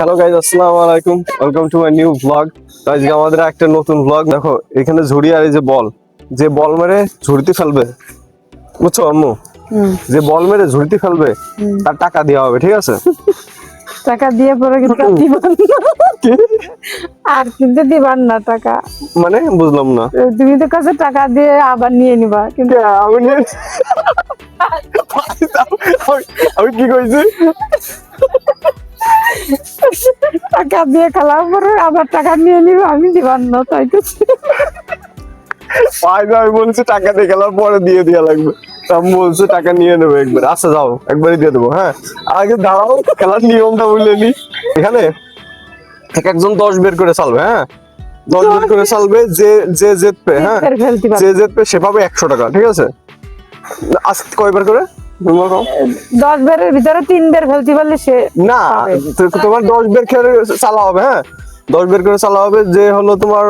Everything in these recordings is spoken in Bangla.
হ্যালো গাইজ, আসসালামু আলাইকুম, welcome to my new blog. আজকে আমাদের একটা নতুন ব্লগ। দেখো এখানে ঝুড়ি আর এই যে বল মেরে ঝুড়িতে ফেলবে, বুঝছো আম্মু? যে বল মেরে ঝুড়িতে ফেলবে তার টাকা দেওয়া হবে, ঠিক আছে? টাকা দিয়ে পরে কিন্তু দিবান আর কিন্তু দিবান না টাকা, মানে বুঝলাম না। তুমি তো কাছে টাকা দিয়ে আবার নিয়ে নিবা, কিন্তু আমি আমি কি কইছি? টাকা দিয়ে খেলার পরে আবার টাকা নিয়ে নিবা, আমি দিবান না, তাই তো। আমি বলছি টাকা দিয়ে খেলার পরে দিয়ে দেওয়া লাগবে, আমি বলছি টাকা নিয়ে নেবো একবার। আচ্ছা যাও, একবারই দিয়ে দেবো। হ্যাঁ, আগে দাঁড়াও, খেলার নিয়মটা বলে নি। এখানে একজন 10 বের করে চালবে। হ্যাঁ, 10 বের করে চালবে। যে জিতবে, হ্যাঁ, যে জিতবে সে পাবে 100 টাকা, ঠিক আছে? আজকে কয়বার করে? 10 বেরের ভিতরে 3 বের ফেলতে পারলে সে না, তোমার 10 বের খেলে চালা হবে। হ্যাঁ, 10 বের করে চালা হবে। যে হলো তোমার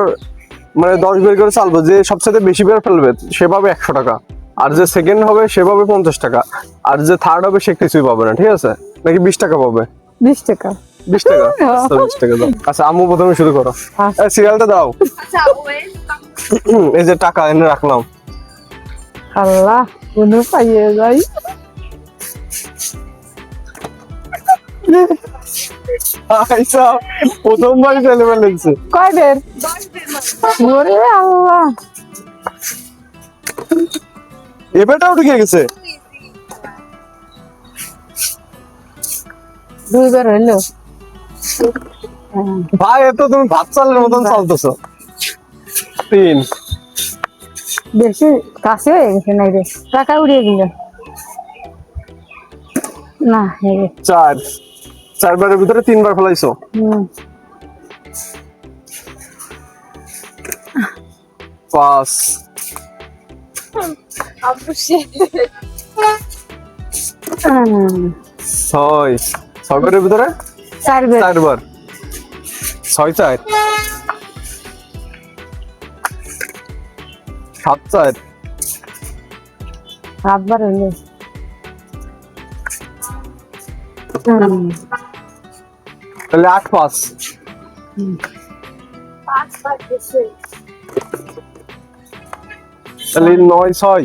মানে 10 বের করে চালবে, যে সবচেয়ে বেশি বের ফেলবে সে পাবে 100 টাকা। আর যে সেকেন্ড হবে সে পাবে 50 টাকা। আর যে থার্ড হবে সে কিছুই পাবে না, ঠিক আছে? নাকি 20 টাকা পাবে? 20 টাকা। 20 টাকা? আচ্ছা 20 টাকা দাও। আচ্ছা আম্মু প্রথমে শুরু করো। সিরিয়ালটা দাও। এই যে টাকা এনে রাখলাম। আল্লাহ, কোনো পাইয়ে যাই। আচ্ছা, প্রথমবার ফেলে ফেলেছে। কয় বের? 10 বের। ওরে আল্লাহ, এবারটাও ঢুকে গেছে। 2 বের হইলো। ভাই এত তুমি ভাত চালের মতন চালতেছো। 3 বেশি কাছে হয়ে গেছে না রে, টাকা উড়িয়ে দিল না। 4 4বারের ভিতরে 3বার ফেলাইছো। 5 6 6বারের ভিতরে 4 বের। 4বার। 6 4 7 4 7 বার হইলো। তাহলে 8 5 তাহলে 9 6।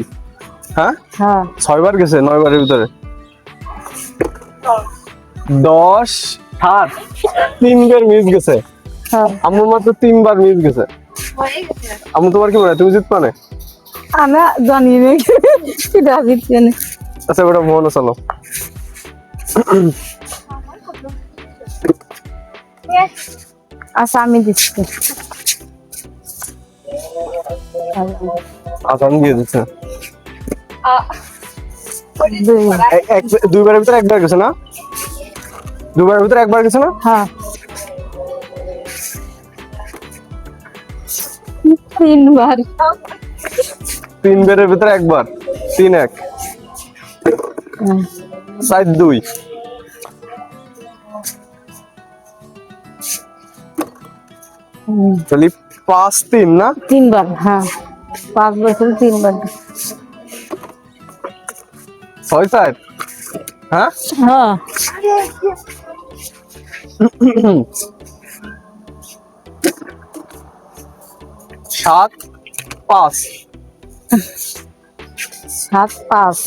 হ্যাঁ, হ্যাঁ 6বার গেছে 9বারের ভিতরে। 10 7 3বার মিস গেছে। হ্যাঁ। আমার মাত্র 3বার মিস গেছে। আমি তোমার কি মনে হয় তুমি জিতবা না? আমি জানি না কি দাবি জানি। আচ্ছা ওটা মনে চলো। আচ্ছা আমি দিচ্ছি। আসান দিয়ে দিচ্ছে। 2। 2বারের ভিতরে 1বার গেছে না? 2বারের ভিতরে 1বার গেছে না? হ্যাঁ 3 বার। 3বারের ভিতরে 1বার। 3 1 7 2 তাহলে 5 3 না? 3 বার। হ্যাঁ 5 বছর 3 বার। 6 4 হ্যাঁ হ্যাঁ 7 5 7 5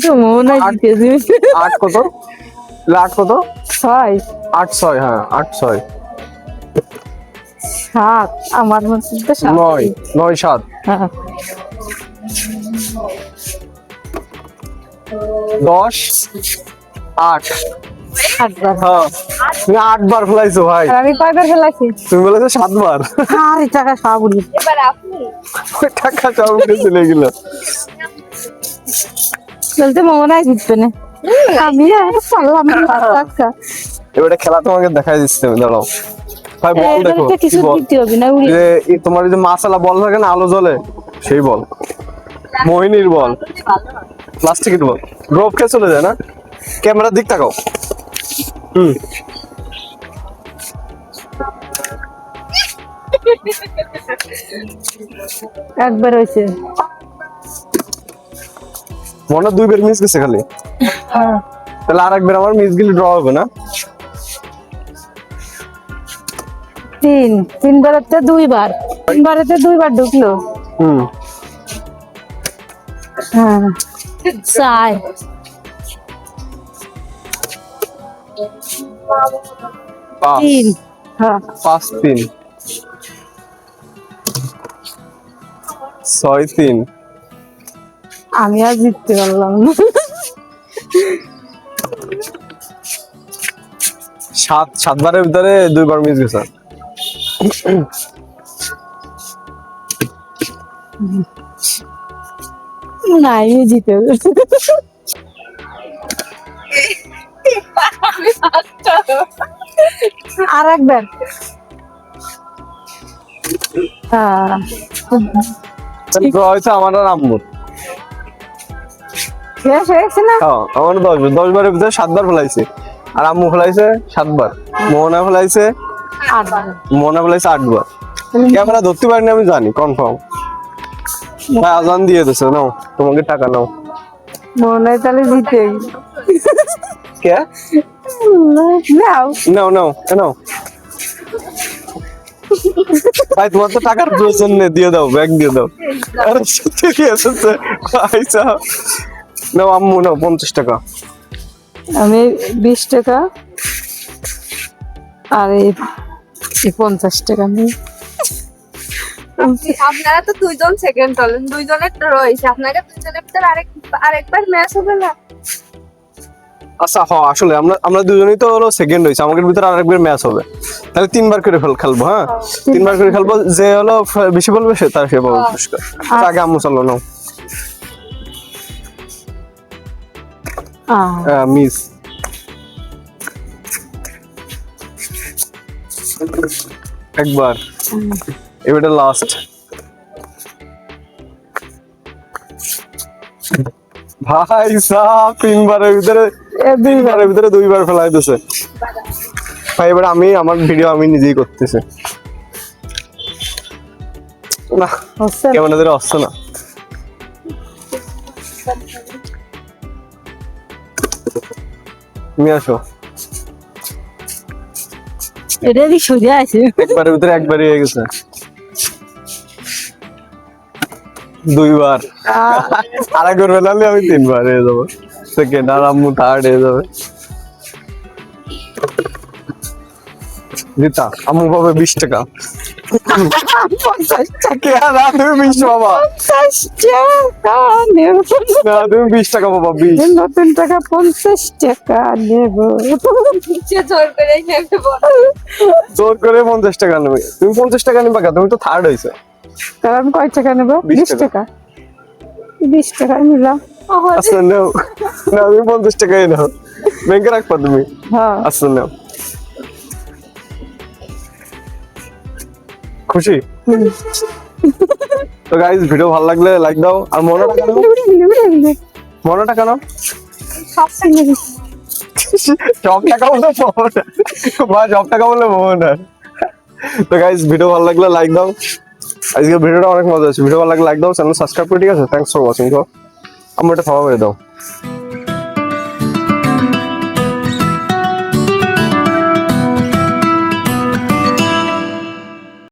তো মনে হয় জিতে দিবে। 8 কত? 8 কত? 6 8 6 হ্যাঁ 8 6 7 আমার মধ্যে তো 7। 9 9 7 হ্যাঁ 10 8 8 বার। হ্যাঁ তুমি 8বার ফেলাইছো ভাই। আর আমি কয়বার খেলাইছি? তুমি বলেছো 7বার। আরে টাকা সব উড়িয়ে। ওই টাকা সব উঠে চলে গেল। চলতে মনে হয় জিতবে না। আমি আর পারলাম না টাকা। এবারে খেলা তোমাকে দেখাই দিচ্ছি, আমি দাঁড়াও। ভাই বল দেখো, এবারে কিছু কি বল? দিতে হবে না, উড়িয়ে। যে তোমার এই যে মাছালা বল থাকে না, আলো জ্বলে, সেই বল। মোহিনীর বল, প্লাস্টিকের বল। ড্রপ খেয়ে চলে যায় না? ক্যামেরার দিক তাকাও। একবার হয়েছে। মনে 2বার মিস গেছে খালি। হ্যাঁ তাহলে আরেকবার আমার মিস গেলে ড্র হবে না? 3 3বারেতে 2বার, 3বারেতে 2বার ঢুকলো। হুম, হ্যাঁ 4 5 3 হ্যাঁ 5 3 6 3 আমি আর জিততে পারলাম না। 7 বারের ভিতরে 2বার মিস গেছে। না আমি জিতে গেছি। আর একবার হ্যাঁ ড্র হয়েছে আমার আর আম্মুর। শেষ হয়েছে না? হ্যাঁ, আমার 10 বারের ভিতরে 7 বার ফেলাইছে, আর আম্মু ফেলাইছে 7 বার, মোহনা ফেলাইছে 8 বার। 8 বার। ক্যামেরা ধরতে পারিনি আমি জানি কনফার্ম। ভাই আজান দিয়ে দিছে, নাও তোমাকে টাকা নাও। মনে হয় তাহলে জিতে কে? নাও। নাও নাও নাও ভাই, তোমার তো টাকার প্রয়োজন নেই, দিয়ে দাও, ব্যাগ দিয়ে দাও। আরে সত্যি দিয়েছে তো আইসা। নাও আম্মু, নাও 50 টাকা। আমি 20 টাকা আর এই 50 টাকা নেই। আপনারা তো 2জন সেকেন্ড হলেন, 2জনের রয়েছে, আপনাকে 2জনের ভিতরে আরেকবার ম্যাচ হবে না? আচ্ছা হ্যাঁ, আসলে আমরা দুজনেই তো হলো সেকেন্ড হয়েছে, আমাদের ভিতরে আরেকবার ম্যাচ হবে, তাহলে 3বার করে খেলবো। হ্যাঁ 3বার করে খেলবো, যে হলো বেশি বলবে সে তার সে পাবে পুরস্কার। আগে আম্মু চলো, নাও। মিস একবার, এবারে লাস্ট। ভাই সাহ 3বারের ভিতরে 2বার ফেলাই দিছে ভাই। এবার আমি আমার ভিডিও আমি নিজেই করতেছি না, হচ্ছে না। কেমন ধরে আসছে না। তুমি আসো, এটা কি সোজা আছে? একবারের ভিতরে একবারই হয়ে গেছে। 2বার, আরেকবার ফেলালে আমি 3বার হয়ে যাবো, সেকেন্ড, আর আম্মু 3rd হয়ে যাবে। জিতা, আম্মু পাবে 20 টাকা। 50 টাকা। কে না, তুমি 20 পাবা। 50 টাকা নেব। না, তুমি 20 টাকা পাবা, 20। নতুন টাকা 50 টাকা নেব। সে জোর করে নেবে বলো। জোর করে 50 টাকা নেবে। তুমি 50 টাকা নিবা কেন? তুমি তো 3rd হয়েছে। তাহলে আমি কয় টাকা নেব? 20 20 টাকা। 20 টাকা নিলাম। আচ্ছা নাও, না তুমি 50 টাকাই নাও, ব্যাংকে রাখবা তুমি। হ্যাঁ আচ্ছা নাও, খুশি? তো গাইস, ভিডিও ভালো লাগলে লাইক দাও, আর মনে টাকা নাও, মনে টাকা নাও। সব টাকা বলে পাবো না বা সব টাকা বলে পাবো না। তো গাইস, ভিডিও ভালো লাগলে লাইক দাও। আজকে ভিডিওটা অনেক মজা হয়েছে। ভিডিও ভালো লাগলে লাইক দাও, চ্যানেল সাবস্ক্রাইব করে, ঠিক আছে? Thanks for watching. তো আমার এটা ক্ষমা করে দাও।